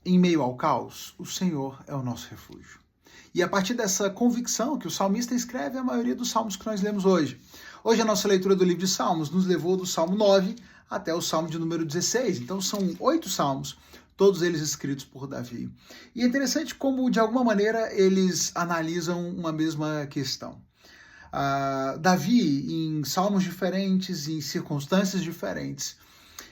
em meio ao caos, o Senhor é o nosso refúgio. E a partir dessa convicção que o salmista escreve a maioria dos salmos que nós lemos hoje. Hoje a nossa leitura do livro de Salmos nos levou do Salmo 9 até o Salmo de número 16. Então são 8 salmos, todos eles escritos por Davi. E é interessante como, de alguma maneira, eles analisam uma mesma questão. Davi, em salmos diferentes, em circunstâncias diferentes,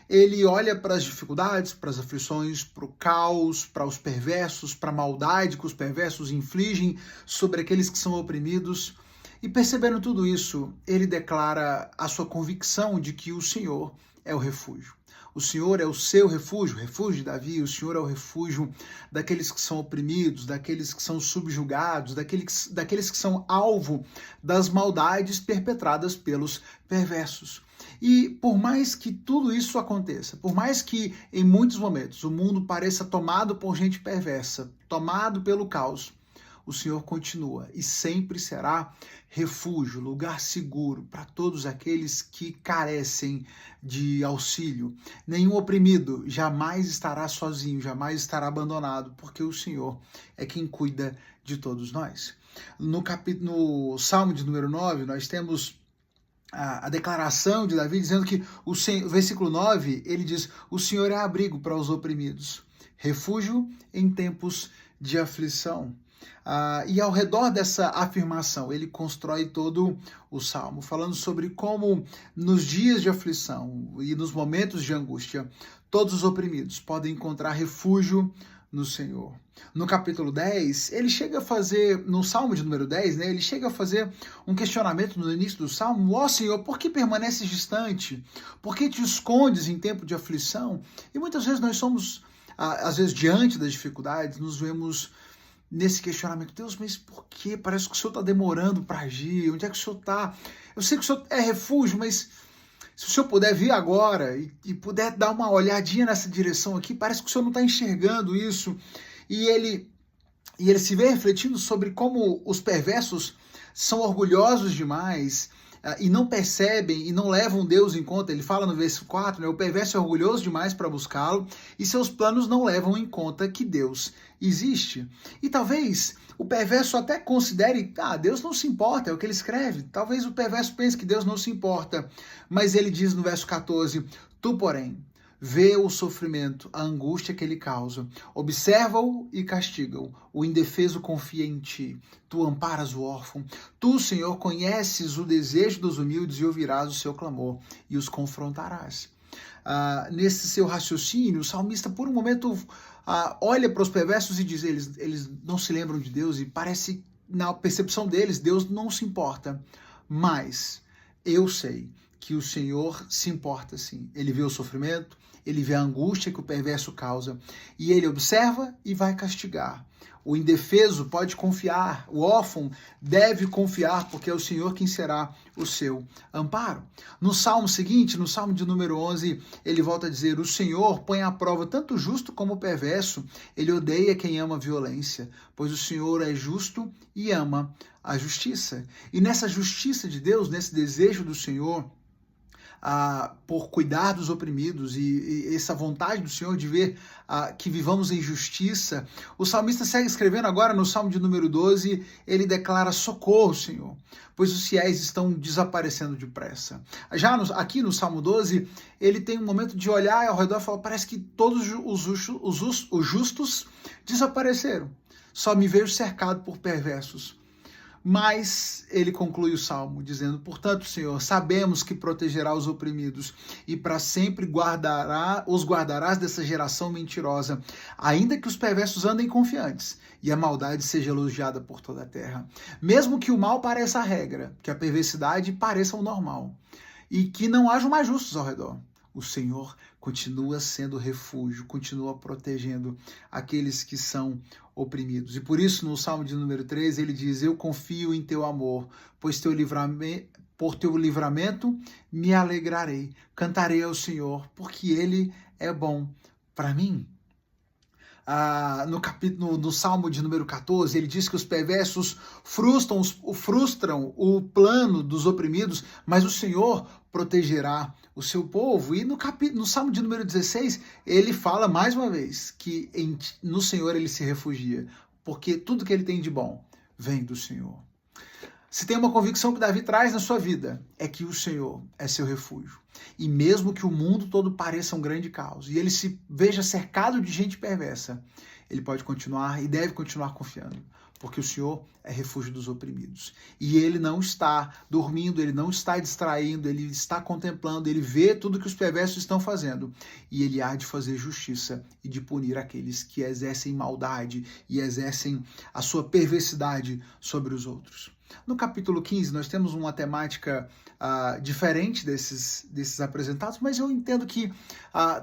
ele olha para as dificuldades, para as aflições, para o caos, para os perversos, para a maldade que os perversos infligem sobre aqueles que são oprimidos. E percebendo tudo isso, ele declara a sua convicção de que o Senhor é o refúgio. O Senhor é o seu refúgio, o refúgio de Davi, o Senhor é o refúgio daqueles que são oprimidos, daqueles que são subjugados, daqueles que são alvo das maldades perpetradas pelos perversos. E por mais que tudo isso aconteça, por mais que em muitos momentos o mundo pareça tomado por gente perversa, tomado pelo caos, o Senhor continua e sempre será refúgio, lugar seguro para todos aqueles que carecem de auxílio. Nenhum oprimido jamais estará sozinho, jamais estará abandonado, porque o Senhor é quem cuida de todos nós. No Salmo de número 9, nós temos a declaração de Davi dizendo que o versículo 9, ele diz: o Senhor é abrigo para os oprimidos, refúgio em tempos de aflição. E ao redor dessa afirmação, ele constrói todo o Salmo, falando sobre como nos dias de aflição e nos momentos de angústia, todos os oprimidos podem encontrar refúgio no Senhor. No capítulo 10, ele chega a fazer, no Salmo de número 10, né, ele chega a fazer um questionamento no início do Salmo: ó Senhor, por que permaneces distante? Por que te escondes em tempo de aflição? E muitas vezes nós somos, às vezes diante das dificuldades, nos vemos nesse questionamento: Deus, mas por que? Parece que o Senhor está demorando para agir. Onde é que o Senhor está? Eu sei que o Senhor é refúgio, mas se o Senhor puder vir agora e puder dar uma olhadinha nessa direção aqui, parece que o Senhor não está enxergando isso. E ele se vê refletindo sobre como os perversos são orgulhosos demais e não percebem e não levam Deus em conta. Ele fala no verso 4, né, o perverso é orgulhoso demais para buscá-lo e seus planos não levam em conta que Deus existe. E talvez o perverso até considere: Deus não se importa, é o que ele escreve. Talvez o perverso pense que Deus não se importa, mas ele diz no verso 14, tu, porém, vê o sofrimento, a angústia que ele causa, observa-o e castiga-o. O indefeso confia em ti, tu amparas o órfão. Tu, Senhor, conheces o desejo dos humildes e ouvirás o seu clamor e os confrontarás. Nesse seu raciocínio, o salmista, por um momento, olha para os perversos e diz: eles não se lembram de Deus e parece, na percepção deles, Deus não se importa. Mas eu sei que o Senhor se importa sim. Ele vê o sofrimento, ele vê a angústia que o perverso causa e ele observa e vai castigar. O indefeso pode confiar, o órfão deve confiar, porque é o Senhor quem será o seu amparo. No salmo seguinte, no salmo de número 11, ele volta a dizer: o Senhor põe à prova tanto o justo como o perverso, ele odeia quem ama a violência, pois o Senhor é justo e ama a justiça. E nessa justiça de Deus, nesse desejo do Senhor, por cuidar dos oprimidos e essa vontade do Senhor de ver que vivamos em justiça, o salmista segue escrevendo agora no Salmo de número 12, ele declara: socorro, Senhor, pois os fiéis estão desaparecendo depressa. Já aqui no Salmo 12, ele tem um momento de olhar ao redor e falar: parece que todos os justos desapareceram, só me vejo cercado por perversos. Mas ele conclui o salmo dizendo: portanto, Senhor, sabemos que protegerá os oprimidos e para sempre os guardarás dessa geração mentirosa, ainda que os perversos andem confiantes e a maldade seja elogiada por toda a terra. Mesmo que o mal pareça a regra, que a perversidade pareça o normal e que não hajam mais justos ao redor, o Senhor continua sendo refúgio, continua protegendo aqueles que são oprimidos. E por isso, no Salmo de número 13, ele diz: eu confio em teu amor, pois por teu livramento me alegrarei. Cantarei ao Senhor, porque ele é bom para mim. no Salmo de número 14, ele diz que os perversos frustram o plano dos oprimidos, mas o Senhor protegerá o seu povo. E no Salmo de número 16, ele fala mais uma vez que no Senhor ele se refugia, porque tudo que ele tem de bom vem do Senhor. Se tem uma convicção que Davi traz na sua vida, é que o Senhor é seu refúgio. E mesmo que o mundo todo pareça um grande caos, e ele se veja cercado de gente perversa, ele pode continuar e deve continuar confiando, porque o Senhor é refúgio dos oprimidos. E ele não está dormindo, ele não está distraindo, ele está contemplando, ele vê tudo que os perversos estão fazendo, e ele há de fazer justiça e de punir aqueles que exercem maldade e exercem a sua perversidade sobre os outros. No capítulo 15, nós temos uma temática diferente desses apresentados, mas eu entendo que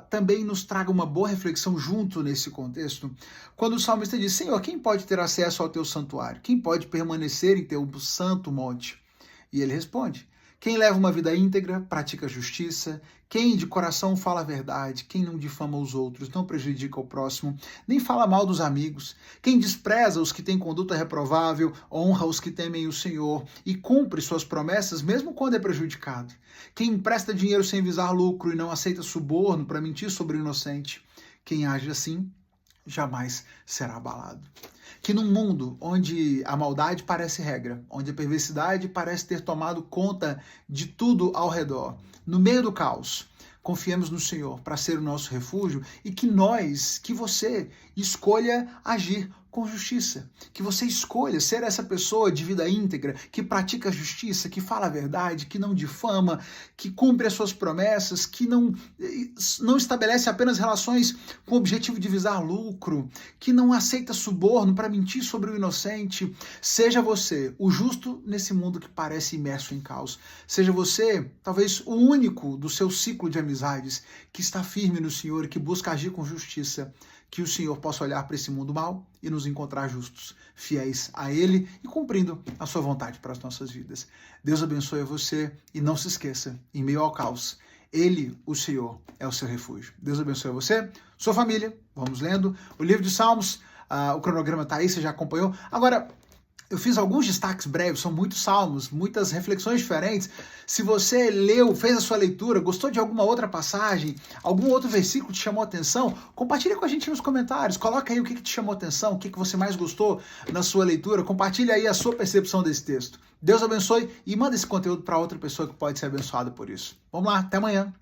também nos traga uma boa reflexão junto nesse contexto, quando o salmista diz: Senhor, quem pode ter acesso ao teu santuário? Quem pode permanecer em teu santo monte? E ele responde: quem leva uma vida íntegra, pratica justiça, quem de coração fala a verdade, quem não difama os outros, não prejudica o próximo, nem fala mal dos amigos, quem despreza os que têm conduta reprovável, honra os que temem o Senhor e cumpre suas promessas mesmo quando é prejudicado, quem empresta dinheiro sem visar lucro e não aceita suborno para mentir sobre o inocente, quem age assim jamais será abalado. Que num mundo onde a maldade parece regra, onde a perversidade parece ter tomado conta de tudo ao redor, no meio do caos, confiemos no Senhor para ser o nosso refúgio e que você escolha agir com justiça, que você escolha ser essa pessoa de vida íntegra, que pratica a justiça, que fala a verdade, que não difama, que cumpre as suas promessas, que não estabelece apenas relações com o objetivo de visar lucro, que não aceita suborno para mentir sobre o inocente. Seja você o justo nesse mundo que parece imerso em caos. Seja você, talvez, o único do seu ciclo de amizades que está firme no Senhor e que busca agir com justiça. Que o Senhor possa olhar para esse mundo mal e nos encontrar justos, fiéis a Ele e cumprindo a sua vontade para as nossas vidas. Deus abençoe você e não se esqueça, em meio ao caos, Ele, o Senhor, é o seu refúgio. Deus abençoe você, sua família. Vamos lendo o livro de Salmos, o cronograma está aí, você já acompanhou. Agora, eu fiz alguns destaques breves, são muitos salmos, muitas reflexões diferentes. Se você leu, fez a sua leitura, gostou de alguma outra passagem, algum outro versículo te chamou a atenção, compartilha com a gente nos comentários. Coloca aí o que te chamou a atenção, o que você mais gostou na sua leitura. Compartilha aí a sua percepção desse texto. Deus abençoe e manda esse conteúdo para outra pessoa que pode ser abençoada por isso. Vamos lá, até amanhã.